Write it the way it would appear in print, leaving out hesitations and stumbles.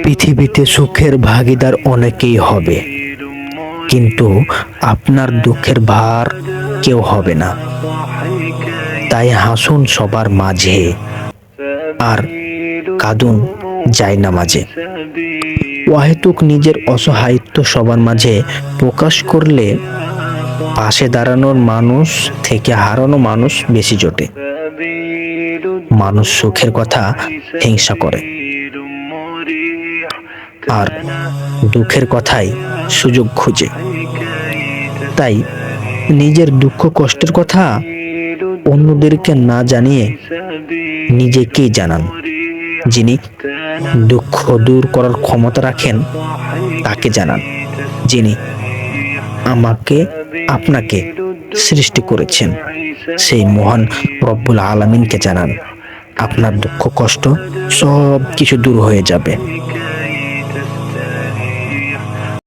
পৃথিবীতে সুখের ভাগিদার অনেকেই হবে, কিন্তু আপনার দুঃখের ভার কেউ হবে না। তাই হাসুন সবার মাঝে আর কাঁদুন জায়নামাজে। অহেতুক নিজের অসহায়ত্ব সবার মাঝে প্রকাশ করলে পাশে দাঁড়ানোর মানুষ থেকে হারানো মানুষ বেশি জোটে। মানুষ সুখের কথা হিংসা করে আর দুঃখের কথাই সুযোগ খুঁজে। তাই নিজের দুঃখ কষ্টের কথা অন্যদেরকে না জানিয়ে নিজেকেই জানান। যিনি দুঃখ দূর করার ক্ষমতা রাখেন তাকে জানান। যিনি আমাকে আপনাকে সৃষ্টি করেছেন সেই মহান রব্বুল আলামিনকে জানান। আপনার দুঃখ কষ্ট সব কিছু দূর হয়ে যাবে।